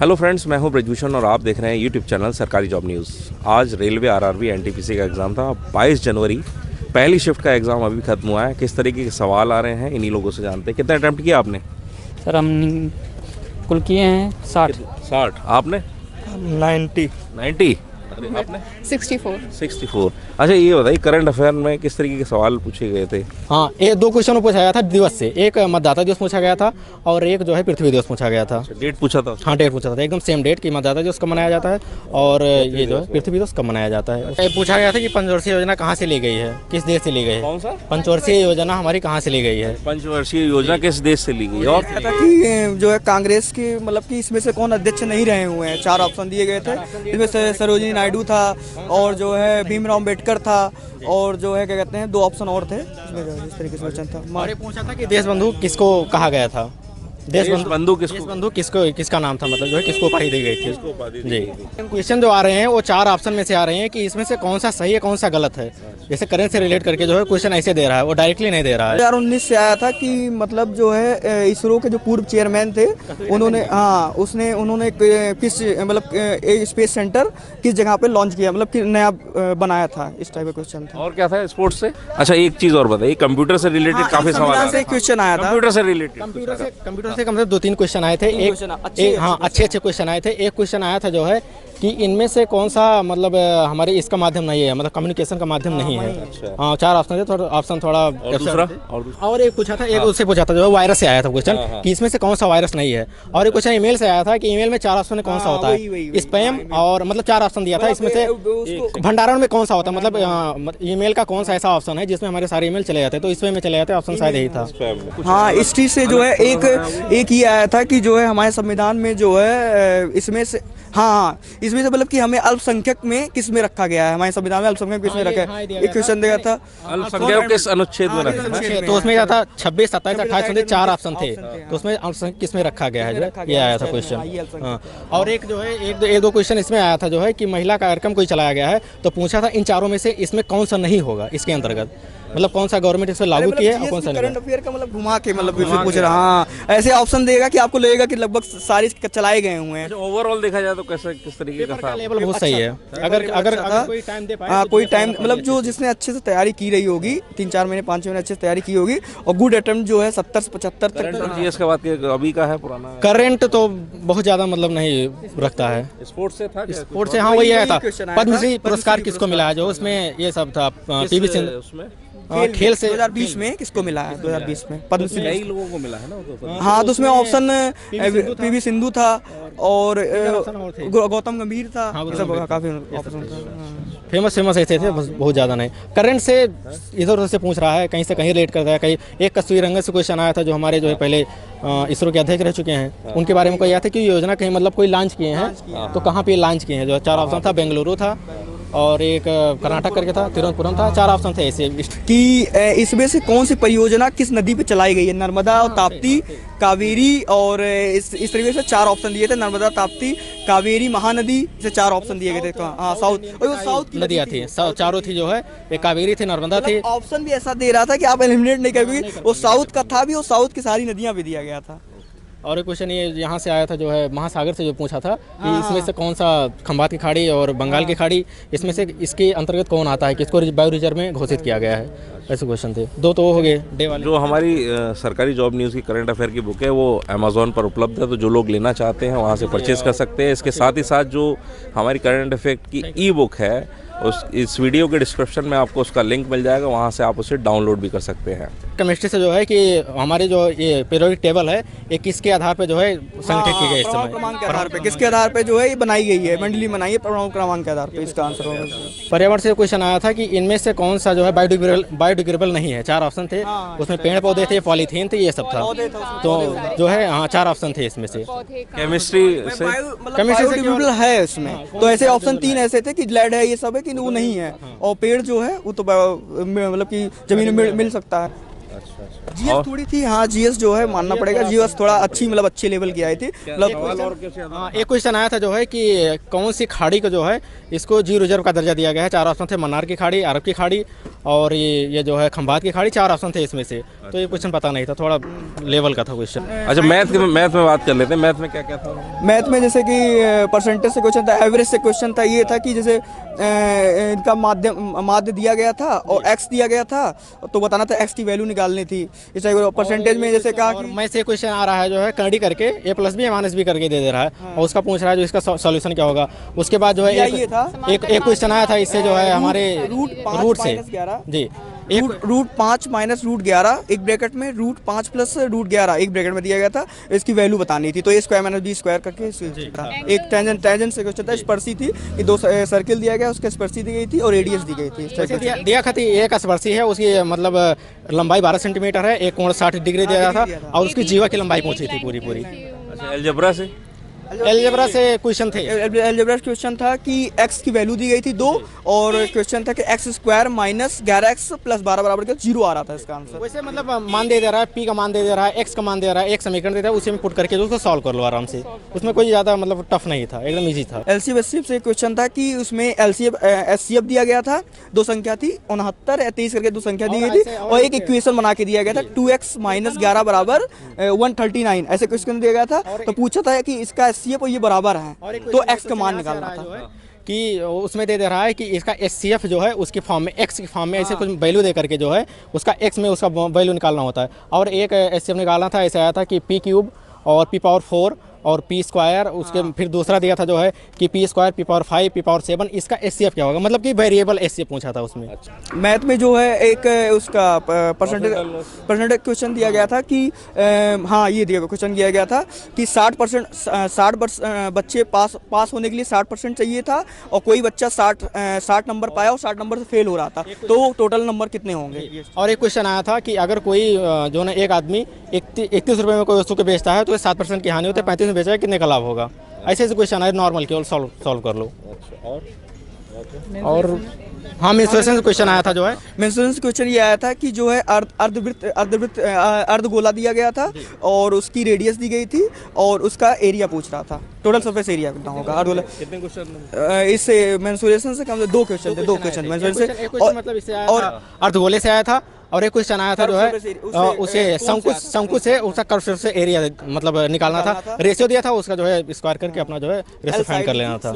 Hello friends, मैं हूं ब्रजभूषण और आप देख रहे हैं यूट्यूब चैनल सरकारी जॉब न्यूज़। आज रेलवे आरआरबी एनटीपीसी का एग्ज़ाम था 22 जनवरी। पहली शिफ्ट का एग्ज़ाम अभी खत्म हुआ है। किस तरीके के सवाल आ रहे हैं इन्हीं लोगों से जानते हैं। कितना अटैम्प्ट किया आपने? सर हम कुल किए हैं 60। आपने? 90। अरे आपने? 64। अच्छा, ये बताइए करंट अफेयर में किस तरीके के सवाल पूछे गए थे? हाँ, ये दो क्वेश्चन पूछा गया था दिवस से। एक मतदाता दिवस पूछा गया था और एक जो है पृथ्वी दिवस पूछा गया था। डेट पूछा था? हाँ, डेट पूछा था, एकदम सेम डेट कि मतदाता दिवस कब मनाया जाता है और ये जो है पृथ्वी दिवस कब मनाया जाता है। ये पूछा गया था कि पंचवर्षीय योजना कहाँ से ली गई है, किस देश से ली गई है। कौन सा? पंचवर्षीय योजना हमारी कहाँ से ली गई है। पंचवर्षीय योजना किस देश से ली गई? और था कि जो है कांग्रेस की मतलब कि इसमें से कौन अध्यक्ष नहीं रहे हुए हैं। 4 ऑप्शन दिए गए थे, इसमें से सरोजिनी नायडू था और जो है भीमराव अम्बेडकर था और जो है क्या कहते हैं 2 ऑप्शन और थे इसमें जो इस तरीके से क्वेश्चन था। और ये पूछा था कि देश बंधु किसको कहा गया था। देश बंधु किसका नाम था, मतलब जो है किसको उपाधि दी गई थी जी। क्वेश्चन जो आ रहे हैं वो 4 ऑप्शन में से आ रहे हैं कि इसमें से कौन सा सही है कौन सा गलत है। जैसे करंट से रिलेट करके जो है क्वेश्चन ऐसे दे रहा है, वो डायरेक्टली नहीं दे रहा है। 2019 से आया था कि मतलब जो है इसरो के जो पूर्व चेयरमैन थे उन्होंने उन्होंने किस मतलब स्पेस सेंटर किस जगह पे लॉन्च किया, मतलब कि नया बनाया था, इस टाइप का क्वेश्चन था। और क्या था स्पोर्ट्स से? अच्छा, एक चीज़ और बताइए, कंप्यूटर से रिलेटेड काफ़ी सवाल से क्वेश्चन आया था। कंप्यूटर से रिलेटेड कंप्यूटर से कम से कम 2-3 क्वेश्चन आए थे। अच्छे क्वेश्चन आए थे। एक क्वेश्चन आया था जो है कि इनमें से कौन सा मतलब हमारे इसका माध्यम नहीं है, मतलब कम्युनिकेशन का माध्यम नहीं है। हाँ, 4 ऑप्शन थे, थोड़ा ऑप्शन थोड़ा और एक पूछा था, एक उससे पूछा था जो है वायरस से आया था क्वेश्चन कि इसमें से कौन सा वायरस नहीं है। और एक क्वेश्चन ईमेल से आया था कि ईमेल में 4 ऑप्शन में कौन सा होता है, स्पैम और मतलब 4 ऑप्शन दिया था, इसमें से भंडारण में कौन सा होता है, मतलब ईमेल का कौन सा ऐसा ऑप्शन है जिसमें हमारे सारे ईमेल चले जाते हैं, तो इसमें चले जाते हैं। ऑप्शन शायद यही था। हाँ, इस चीज़ से जो है एक ये आया था कि जो है हमारे संविधान में जो है इसमें से इसमें से मतलब कि हमें अल्पसंख्यक में किस में रखा गया है, हमारे संविधान में अल्पसंख्यक किस में रखा है, एक क्वेश्चन दिया था। अल्पसंख्यक किस अनुच्छेद में रखा है? तो उसमें क्या था 26, 27, 28 4 ऑप्शन थे, तो उसमें अल्पसंख्यक किस में रखा गया है जो ये आया था क्वेश्चन। और एक जो है एक दो क्वेश्चन इसमें आया था जो है कि महिला कार्यक्रम कोई चलाया गया है, तो पूछा था इन चारों में से इसमें कौन सा नहीं होगा इसके अंतर्गत, मतलब कौन सा गवर्नमेंट इसमें लागू किया है और कौन सा नहीं। करंट अफेयर का मतलब घुमा के मतलब पूछ रहा। हाँ, ऐसे ऑप्शन देगा कि आपको लगेगा कि लगभग सारे चलाए गए हुए हैं। ओवरऑल देखा जाए तो कैसे किस तरीके का था? लेवल बहुत सही है। अगर कोई टाइम दे पाए, कोई टाइम मतलब जो जिसने अच्छे से तैयारी की रही होगी, 3-4 महीने 5 महीने अच्छे से तैयारी की होगी और गुड अटेम्प्ट जो है 70 से 75 तक। जीएस का बात किया, अभी का है पुराना? करंट तो बहुत ज्यादा मतलब नहीं रखता है। स्पोर्ट्स से था? स्पोर्ट्स से हाँ, वही आया था। पद्मश्री पुरस्कार किसको मिला है, जो उसमें ये सब था। पीवी सिंधु उसमें खेल से 2020 में किसको मिला है? 2020 में पद्मश्री कई लोगों को मिला है ना। हाँ, तो उसमें ऑप्शन पीवी सिंधु था और गौतम गंभीर था। सब काफी ऑप्शन था। फेमस ऐसे थे, बहुत ज़्यादा नहीं। करंट से इधर उधर से पूछ रहा है, कहीं से कहीं रिलेट करता है। कहीं एक कस्तूरी रंगन से क्वेश्चन आया था, जो हमारे जो है पहले इसरो के अध्यक्ष रह चुके हैं, उनके बारे में कोई आया था कि योजना कहीं मतलब कोई लॉन्च किए हैं, तो कहाँ पे लॉन्च किए हैं। जो 4 ऑप्शन था, बेंगलुरु था और एक कर्नाटक करके था, तिरुवनंतपुरम था। 4 ऑप्शन थे ऐसे कि इसमें से कौन सी परियोजना किस नदी पे चलाई गई है, नर्मदा और ताप्ती, कावेरी और इस तरीके से 4 ऑप्शन दिए थे। नर्मदा, ताप्ती, कावेरी, महानदी से 4 ऑप्शन दिए गए थे। हाँ, साउथ की नदियाँ थी, चारों थी जो है, एक कावेरी थी, नर्मदा थी। ऑप्शन भी ऐसा दे रहा था कि आप एलिमिनेट नहीं करोगे, वो साउथ का था भी, वो साउथ की सारी नदियाँ भी दिया गया था। और एक क्वेश्चन ये यहाँ से आया था जो है महासागर से, जो पूछा था कि इसमें से कौन सा खंबात की खाड़ी और बंगाल की खाड़ी, इसमें से इसके अंतर्गत कौन आता है, किसको बायो रिजर्व में घोषित किया गया है। ऐसे क्वेश्चन थे। 2 तो हो गए डे वाले। जो हमारी सरकारी जॉब न्यूज़ की करंट अफेयर की बुक है वो अमेज़ॉन पर उपलब्ध है, तो जो लोग लेना चाहते हैं वहाँ से परचेज़ कर सकते हैं। इसके साथ ही साथ जो हमारी करंट अफेयर की ई बुक है, इस वीडियो के डिस्क्रिप्शन में आपको उसका लिंक मिल जाएगा, वहाँ से आप उसे डाउनलोड भी कर सकते हैं। केमिस्ट्री से जो है कि हमारे जो ये पीरियोडिक टेबल है, ये किसके आधार पे जो है संगठित की गई इस समय, क्रमांक के आधार पे, किसके आधार पे जो है ये बनाई गई है, मंडली बनाई है क्रमांक के आधार पे। इसका आंसर होगा। पर्यावरण से क्वेश्चन आया था कि इनमें से कौन सा जो है बायोडिग्रेडेबल नहीं है। 4 ऑप्शन थे, उसमें पेड़ पौधे थे, पॉलीथीन थे, ये सब था। तो जो है हाँ 4 ऑप्शन थे इसमें से। केमिस्ट्री से है उसमें, तो ऐसे ऑप्शन 3 ऐसे थे कि लेड है, ये सब है कि वो नहीं है, और पेड़ जो है वो तो मतलब कि जमीन में मिल सकता है। जीएस थोड़ी थी, हाँ जीएस जो है मानना पड़ेगा, जीएस थोड़ा अच्छे लेवल की आई थी। मतलब एक क्वेश्चन आया था जो है कि कौन सी खाड़ी को जो है इसको जी रिजर्व का दर्जा दिया गया है। 4 ऑप्शन थे, मन्नार की खाड़ी, अरब की खाड़ी और ये जो है खंभात की खाड़ी, 4 ऑप्शन थे इसमें से, तो ये क्वेश्चन पता नहीं था, थोड़ा लेवल का था क्वेश्चन। अच्छा, मैथ में बात कर लेते हैं। मैथ में क्या क्या था? मैथ में जैसे कि परसेंटेज से क्वेश्चन था, एवरेज से क्वेश्चन था। ये था कि जैसे इनका माध्य दिया गया था और एक्स दिया गया था, तो बताना था एक्स की वैल्यू निकालनी थी। इसे परसेंटेज में जैसे कहा कि मैं से क्वेश्चन आ रहा है जो है करंडी करके A+B -B करके दे रहा है, और उसका पूछ रहा है जो इसका सॉल्यूशन क्या होगा। उसके बाद जो है ये था एक क्वेश्चन आया था इससे जो है हमारे रूट से जी, रूट 5 माइनस रूट 11 एक ब्रैकेट में, रूट 5 प्लस रूट 11 एक ब्रैकेट में दिया गया था, इसकी वैल्यू बतानी थी। तो ए स्क्वायर माइनस बी स्क्वायर करके एक टेंजेंट से क्वेश्चन था। स्पर्शी थी कि 2 सर्किल दिया गया, उसके स्पर्शी दी गई थी और रेडियस दी गई थी। दिया था एक स्पर्शी है, उसकी मतलब लंबाई 12 सेंटीमीटर है, एक कोण 60 डिग्री दिया था, और उसकी जीवा की लंबाई पूछी थी पूरी। अच्छा, अलजेब्रा से क्वेश्चन थे। अलजेब्रा क्वेश्चन था कि x की वैल्यू दी गई थी 2, और क्वेश्चन था कि x square minus 11x plus 12 बराबर का 0 आ रहा था इसका आंसर। वैसे मतलब मान दे रहा है, p का मान दे रहा है, x का मान दे रहा है, एक समीकरण दे रहा है, उसी में पुट करके उसको सॉल्व कर लो आराम से। उसमें कोई ज़्यादा मतलब टफ नहीं था, एकदम ईजी था। एलसीएफ एससीएफ से क्वेश्चन था कि उसमें एचसीएफ दिया गया था, 2 संख्या थी, 69 या 23 करके 2 संख्या दी गई थी, और एक इक्वेशन बना के दिया गया था 2x माइनस 11 बराबर 139, ऐसे क्वेश्चन दिया गया था। तो पूछा था कि इसका एचसीएफ और ये बराबर है, तो x का मान निकालना था। कि उसमें दे रहा है कि इसका HCF जो है उसकी फॉर्म में, x की फॉर्म में ऐसे कुछ वैल्यू दे करके जो है उसका x में उसका वैल्यू निकालना होता है। और एक HCF निकालना था, ऐसे आया था कि p³ और p⁴ और p स्क्वायर, उसके फिर दूसरा दिया था जो है कि p स्क्वायर, p⁵, p�7, इसका HCF क्या होगा, मतलब कि वेरिएबल HCF पूछा था उसमें। मैथ में जो है एक उसका परसेंटेज क्वेश्चन दिया गया था कि हाँ, ये दिया क्वेश्चन दिया गया था कि 60% बच्चे पास होने के लिए 60% चाहिए था, और कोई बच्चा 60 नंबर पाया और 60 नंबर से फेल हो रहा था, तो टोटल नंबर कितने होंगे। और एक क्वेश्चन आया था कि अगर कोई जो ना एक आदमी 31 रुपये में कोई वस्तु को बेचता है तो 7% की हानि होती है, 35 में बेचा है, कितने का लाभ होगा। ऐसे क्वेश्चन है नॉर्मल, केवल सॉल्व कर लो। और हाँ, मेंसुरेशन से क्वेश्चन आया था जो है, मेंसुरेशन से क्वेश्चन ये आया था कि जो है अर्धगोला दिया गया था, और उसकी रेडियस दी गई थी, और उसका एरिया पूछ रहा था, टोटल सरफेस एरिया कितना होगा अर्धगोला। कितने क्वेश्चन इससे मेंसुरेशन से कम, 2 क्वेश्चन मेंसुरेशन से, मतलब इससे आया था अर्धगोले से आया था, और एक क्वेश्चन आया था जो है उसे शंकु से उसका कर्व से एरिया मतलब निकालना था, रेशियो दिया था उसका जो है स्क्वायर करके अपना जो है रेशियो फाइंड कर लेना था।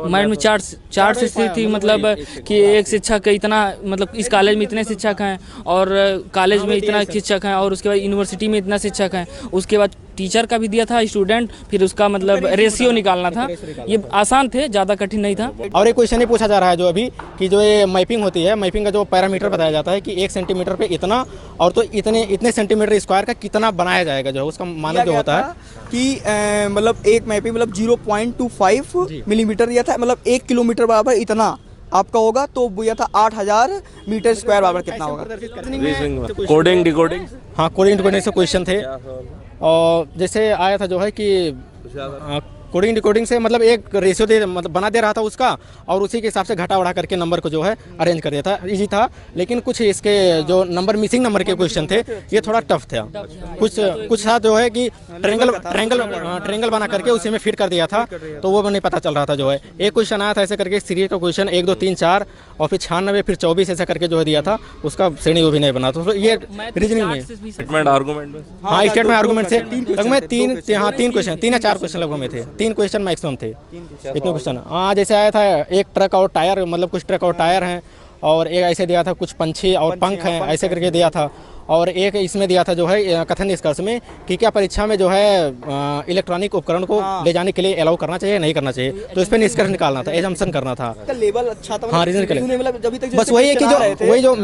माइंड में चार्ट से थी, मतलब कि एक शिक्षक इतना, मतलब इस कॉलेज में इतने शिक्षक हैं, और कॉलेज में इतना शिक्षक हैं, और उसके बाद यूनिवर्सिटी में इतना शिक्षक हैं, उसके बाद टीचर का भी दिया था, स्टूडेंट, फिर उसका मतलब रेशियो निकालना था। ये आसान थे, ज़्यादा कठिन नहीं था। और एक क्वेश्चन ही पूछा जा रहा है जो अभी कि जो ये मैपिंग होती है, मैपिंग का जो पैरामीटर बताया जाता है कि 1 सेंटीमीटर पे इतना, और तो इतने सेंटीमीटर स्क्वायर का कितना बनाया जाएगा, जो है उसका मानक जो होता है कि मतलब एक मैपिंग मतलब 0.25 मिलीमीटर दिया था, मतलब 1 किलोमीटर बराबर इतना आपका होगा, तो यह था 8000 मीटर स्क्वायर बराबर कितना होगा। कोडिंग डिकोडिंग, हाँ, कोडिंग डिकोडिंग से क्वेश्चन थे। और जैसे आया था जो है कि कोडिंग डिकोडिंग से मतलब एक रेशियो दे मतलब बना दे रहा था उसका, और उसी के हिसाब से घटा बढ़ा करके नंबर को जो है अरेंज कर दिया था, इजी था। लेकिन कुछ इसके जो नंबर मिसिंग नंबर के क्वेश्चन थे ये थोड़ा टफ था। कुछ था जो है कि ट्रेंगल बना करके उसी में फिट कर दिया था, तो वो नहीं पता चल रहा था जो है। एक क्वेश्चन आया था ऐसे करके सीरीज का क्वेश्चन 1 2 3 4 और फिर 96 फिर 24 ऐसा करके जो है दिया था, उसका श्रेणी वो भी नहीं बना। तो ये रीजनिंग में स्टेटमेंट आर्गूमेंट में, हाँ, स्टेटमेंट आर्गूमेंट से लगभग 3 क्वेश्चन 3 या 4 क्वेश्चन लगभग में थे, 3 क्वेश्चन मैक्सिमम थे, इतने क्वेश्चन। हाँ, जैसे आया था एक ट्रक और टायर, मतलब कुछ ट्रक और टायर हैं, और एक ऐसे दिया था कुछ पंछी और पंख हैं, ऐसे करके दिया था। और एक इसमें दिया था जो है कथन निष्कर्ष में कि क्या परीक्षा में जो है इलेक्ट्रॉनिक उपकरण को ले जाने के लिए अलाउ करना चाहिए नहीं करना चाहिए, तो इस पर निष्कर्ष निकालना था, एजम्पशन करना था। लेवल अच्छा था, हाँ, रीजन के लिए बस वही है कि वही जो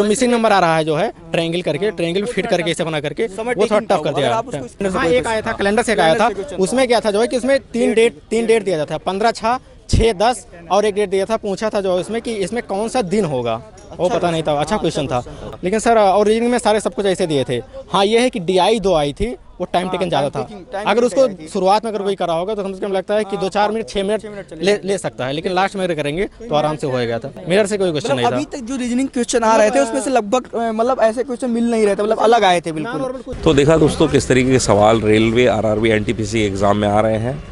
मिसिंग नंबर आ रहा है जो है ट्रायंगल फिट करके इसे बना करके वो थोड़ा टफ कर दिया। हाँ, एक आया था कैलेंडर से आया था, उसमें क्या था जो है कि उसमें 3 डेट दिया जाता है, 15/6, 6/10 और एक डेट दिया था। पूछा था जो इसमें कि इसमें कौन सा दिन होगा, वो पता नहीं था। अच्छा क्वेश्चन था, लेकिन सर और रीजनिंग में सारे सब कुछ ऐसे दिए थे। हाँ, ये है कि DI 2 आई थी, वो टाइम टेकन ज़्यादा था। अगर उसको शुरुआत में अगर कोई करा होगा तो कम से कम लगता है कि 2-4 मिनट 6 मिनट ले सकता है, लेकिन लास्ट में अगर करेंगे तो आराम से हो गया था। मिरर से कोई क्वेश्चन नहीं था। अभी तक जो रीजनिंग क्वेश्चन आ रहे थे उसमें से लगभग मतलब ऐसे क्वेश्चन मिल नहीं रहे थे, मतलब अलग आए थे बिल्कुल। तो देखा दोस्तों किस तरीके के सवाल रेलवे, RRB, NTPC एग्ज़ाम में आ रहे हैं।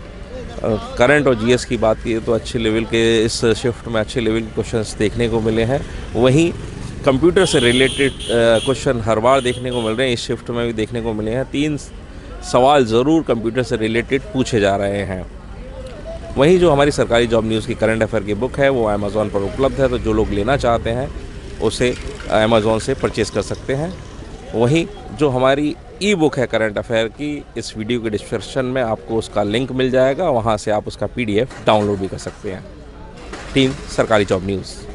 करंट और GS की बात की तो अच्छे लेवल के इस शिफ्ट में अच्छे लेवल के क्वेश्चंस देखने को मिले हैं। वहीं कंप्यूटर से रिलेटेड क्वेश्चन हर बार देखने को मिल रहे हैं, इस शिफ्ट में भी देखने को मिले हैं। 3 सवाल ज़रूर कंप्यूटर से रिलेटेड पूछे जा रहे हैं। वहीं जो हमारी सरकारी जॉब न्यूज़ की करंट अफेयर की बुक है वो अमेज़ॉन पर उपलब्ध है, तो जो लोग लेना चाहते हैं उसे अमेज़ॉन से परचेज़ कर सकते हैं। वहीं जो हमारी ई बुक है करंट अफेयर की, इस वीडियो के डिस्क्रिप्शन में आपको उसका लिंक मिल जाएगा, वहाँ से आप उसका PDF डाउनलोड भी कर सकते हैं। टीम सरकारी जॉब न्यूज़।